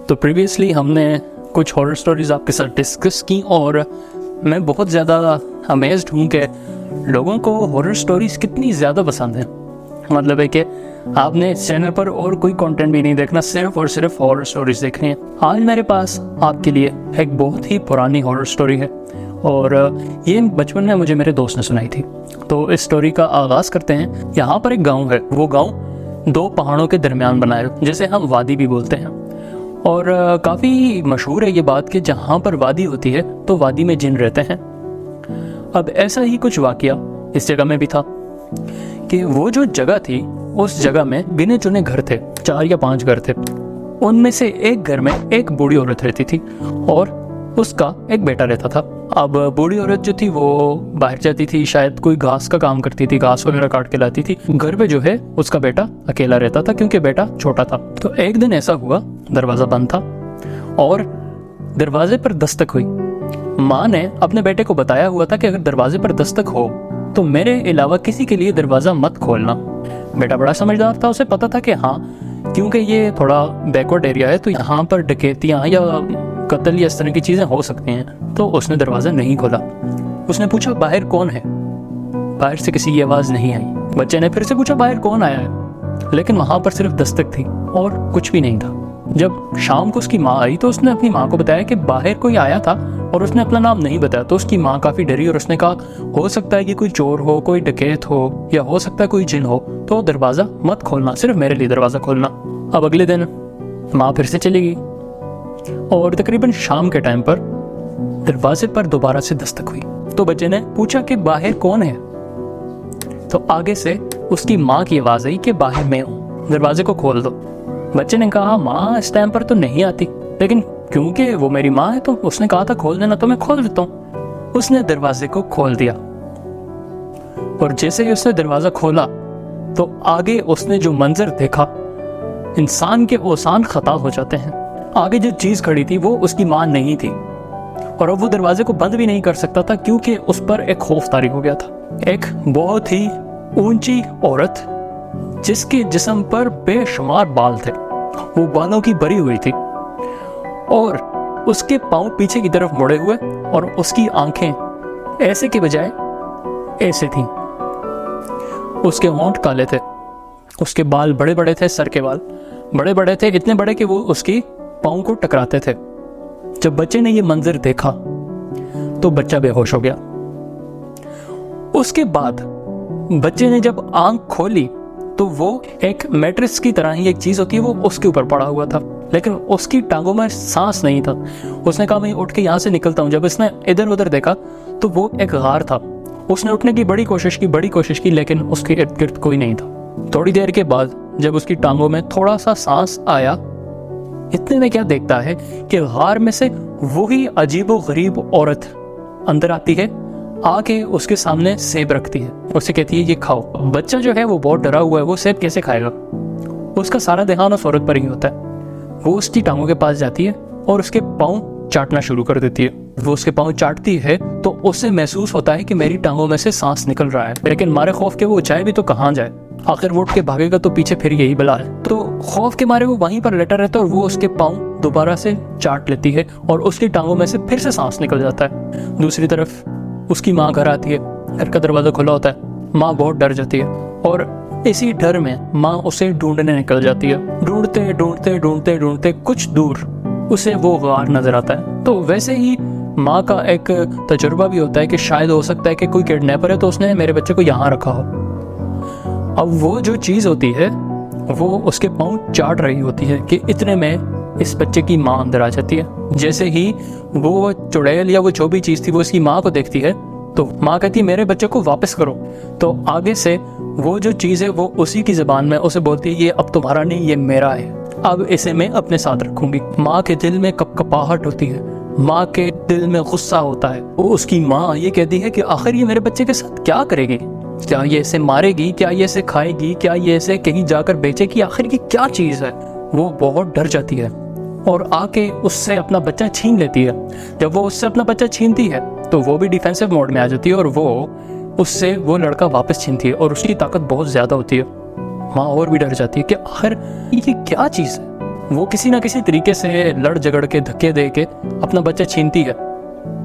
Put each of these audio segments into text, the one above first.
तो प्रीवियसली हमने कुछ हॉरर स्टोरीज़ आपके साथ डिस्कस की और मैं बहुत ज़्यादा अमेज्ड हूँ कि लोगों को हॉरर स्टोरीज़ कितनी ज़्यादा पसंद है। मतलब है कि आपने इस चैनल पर और कोई कंटेंट भी नहीं देखना, सिर्फ और सिर्फ हॉरर स्टोरीज़ देखनी है। आज मेरे पास आपके लिए एक बहुत ही पुरानी हॉरर स्टोरी है और ये बचपन में मुझे मेरे दोस्त ने सुनाई थी। तो इस स्टोरी का आगाज़ करते हैं। यहाँ पर एक गाँव है, वो गाँव दो पहाड़ों के दरमियान बना है, जिसे हम वादी भी बोलते हैं। और काफ़ी मशहूर है ये बात कि जहाँ पर वादी होती है तो वादी में जिन रहते हैं। अब ऐसा ही कुछ वाकया इस जगह में भी था कि वो जो जगह थी उस जगह में गिने चुने घर थे, 4 या 5 घर थे। उनमें से एक घर में एक बूढ़ी औरत रहती थी और उसका एक बेटा रहता था। अब बूढ़ी औरत जो थी वो बाहर जाती थी, शायद कोई घास का काम करती थी, घास वगैरह काट के लाती थी। घर पे जो है उसका बेटा अकेला रहता था क्योंकि बेटा छोटा था। तो एक दिन ऐसा हुआ, दरवाज़ा बंद था और दरवाजे पर दस्तक हुई। माँ ने अपने बेटे को बताया हुआ था कि अगर दरवाजे पर दस्तक हो तो मेरे अलावा किसी के लिए दरवाज़ा मत खोलना। बेटा बड़ा समझदार था, उसे पता था कि हाँ, क्योंकि ये थोड़ा बैकवर्ड एरिया है तो यहाँ पर डकैतियाँ या कत्ल या इस तरह की चीज़ें हो सकती हैं। तो उसने दरवाज़ा नहीं खोला। उसने पूछा बाहर कौन है। बाहर से किसी की आवाज़ नहीं आई। बच्चे ने फिर से पूछा बाहर कौन आया है, लेकिन वहाँ पर सिर्फ दस्तक थी और कुछ भी नहीं था। जब शाम को उसकी माँ आई तो उसने अपनी माँ को बताया कि बाहर कोई आया था और उसने अपना नाम नहीं बताया। तो उसकी माँ काफ़ी डरी और उसने कहा हो सकता है कि कोई चोर हो, कोई डकैत हो, या हो सकता है कोई जिन हो, तो दरवाज़ा मत खोलना, सिर्फ मेरे लिए दरवाज़ा खोलना। अब अगले दिन माँ फिर से चली गई और तकरीबन शाम के टाइम पर दरवाजे पर दोबारा से दस्तक हुई। तो बच्चे ने पूछा कि बाहर कौन है। तो आगे से उसकी माँ की आवाज़ आई कि बाहर मैं हूँ, दरवाजे को खोल दो। बच्चे ने कहा माँ इस टाइम पर तो नहीं आती, लेकिन क्योंकि वो मेरी माँ है तो उसने कहा था खोल देना, तो मैं खोल देता हूँ। उसने दरवाजे को खोल दिया और जैसे ही उसने दरवाज़ा खोला तो आगे उसने जो मंजर देखा, इंसान के औसान खता हो जाते हैं। आगे जो चीज़ खड़ी थी वो उसकी माँ नहीं थी और अब वो दरवाजे को बंद भी नहीं कर सकता था क्योंकि उस पर एक खौफ तारी हो गया था। एक बहुत ही ऊंची औरत जिसके जिस्म पर बेशुमार बाल थे, वो बालों की भरी हुई थी और उसके पांव पीछे की तरफ मुड़े हुए और उसकी आंखें ऐसे के बजाय ऐसे थीं। उसके होंठ काले थे, उसके बाल बड़े बड़े थे, सर के बाल बड़े बड़े थे, इतने बड़े कि वो उसकी पाँव को टकराते थे। जब बच्चे ने ये मंजर देखा तो बच्चा बेहोश हो गया। उसके बाद बच्चे ने जब आंख खोली तो वो एक मैट्रेस की तरह ही एक चीज़ होती है, वो उसके ऊपर पड़ा हुआ था, लेकिन उसकी टांगों में सांस नहीं था। उसने कहा मैं उठ के यहाँ से निकलता हूँ। जब उसने इधर उधर देखा तो वो एक गार था। उसने उठने की बड़ी कोशिश की, लेकिन उसके इर्द गिर्द कोई नहीं था। थोड़ी देर के बाद जब उसकी टांगों में थोड़ा सा सांस आया, इतने में क्या देखता है कि गार में से वही अजीबो गरीब औरत अंदर आती है, आके उसके सामने सेब रखती है, उसे कहती है ये खाओ। बच्चा जो है वो बहुत डरा हुआ है, वो सेब कैसे खाएगा। उसका सारा ध्यान उस औरत पर ही होता है। वो उसकी टांगों के पास जाती है और उसके पाँव चाटना शुरू कर देती है। वो उसके पाँव चाटती है तो उसे महसूस होता है कि मेरी टांगों में से सांस निकल रहा है, लेकिन मारे खौफ के वो जाए भी तो कहाँ जाए। आखिर वो उठ के भागेगा तो पीछे फिर यही बला है। तो खौफ के मारे वो वहीं पर लेटा रहता है और वो उसके पाँव दोबारा से चाट लेती है और उसकी टांगों में से फिर से सांस निकल जाता है। दूसरी तरफ उसकी माँ घर आती है, घर का दरवाज़ा खुला होता है। माँ बहुत डर जाती है और इसी डर में माँ उसे ढूंढने निकल जाती है। ढूंढते कुछ दूर उसे वो गार नजर आता है। तो वैसे ही माँ का एक तजुर्बा भी होता है कि शायद हो सकता है कि कोई किडनैपर है तो उसने मेरे बच्चे को यहाँ रखा हो। अब वो जो चीज़ होती है वो उसके पाँव चाट रही होती है कि इतने में इस बच्चे की माँ अंदर आ जाती है। जैसे ही वो चुड़ैल या वो जो भी चीज़ थी वो इसकी माँ को देखती है तो माँ कहती है मेरे बच्चे को वापस करो। तो आगे से वो जो चीज़ है वो उसी की ज़बान में उसे बोलती है ये अब तुम्हारा नहीं, ये मेरा है, अब इसे मैं अपने साथ रखूंगी। माँ के दिल में कपकपाहट होती है, माँ के दिल में गुस्सा होता है। वो उसकी माँ ये कहती है कि आखिर ये मेरे बच्चे के साथ क्या करेगी, क्या ये इसे मारेगी, क्या ये इसे खाएगी, क्या ये इसे कहीं जाकर बेचेगी, आखिर ये क्या चीज़ है। वो बहुत डर जाती है और आके उससे अपना बच्चा छीन लेती है। जब वो उससे अपना बच्चा छीनती है तो वो भी डिफेंसिव मोड में आ जाती है और वो उससे वो लड़का वापस छीनती है और उसकी ताकत बहुत ज़्यादा होती है। माँ और भी डर जाती है कि आखिर ये क्या चीज़ है। वो किसी ना किसी तरीके से लड़ झगड़ के धक्के दे के अपना बच्चा छीनती है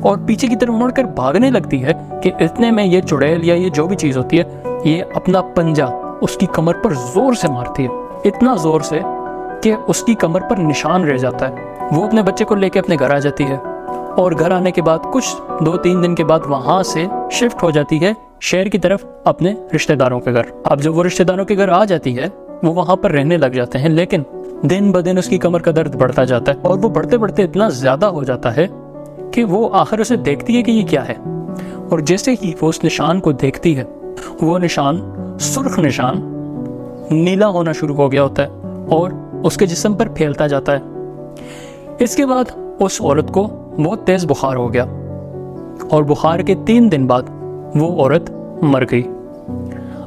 और पीछे की तरफ मुड़कर भागने लगती है कि इतने में ये चुड़ैल या ये जो भी चीज़ होती है ये अपना पंजा उसकी कमर पर जोर से मारती है, इतना जोर से कि उसकी कमर पर निशान रह जाता है। वो अपने बच्चे को लेके अपने घर आ जाती है और घर आने के बाद कुछ 2-3 दिन के बाद वहाँ से शिफ्ट हो जाती है शहर की तरफ अपने रिश्तेदारों के घर। अब जब वो रिश्तेदारों के घर आ जाती है वो वहाँ पर रहने लग जाते हैं, लेकिन दिन ब दिन उसकी कमर का दर्द बढ़ता जाता है और वो बढ़ते बढ़ते इतना ज़्यादा हो जाता है कि वो आखिर उसे देखती है कि ये क्या है। और जैसे ही वो उस निशान को देखती है वो निशान, सुर्ख निशान, नीला होना शुरू हो गया होता है और उसके जिस्म पर फैलता जाता है। इसके बाद उस औरत को बहुत तेज़ बुखार हो गया और बुखार के 3 दिन बाद वो औरत मर गई।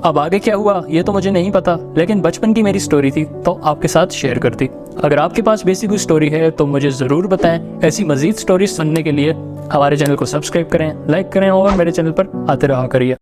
अब आगे क्या हुआ ये तो मुझे नहीं पता, लेकिन बचपन की मेरी स्टोरी थी तो आपके साथ शेयर कर दी। अगर आपके पास वैसी कोई स्टोरी है तो मुझे ज़रूर बताएं। ऐसी मज़ीद स्टोरीज सुनने के लिए हमारे चैनल को सब्सक्राइब करें, लाइक करें और मेरे चैनल पर आते रहा करिए।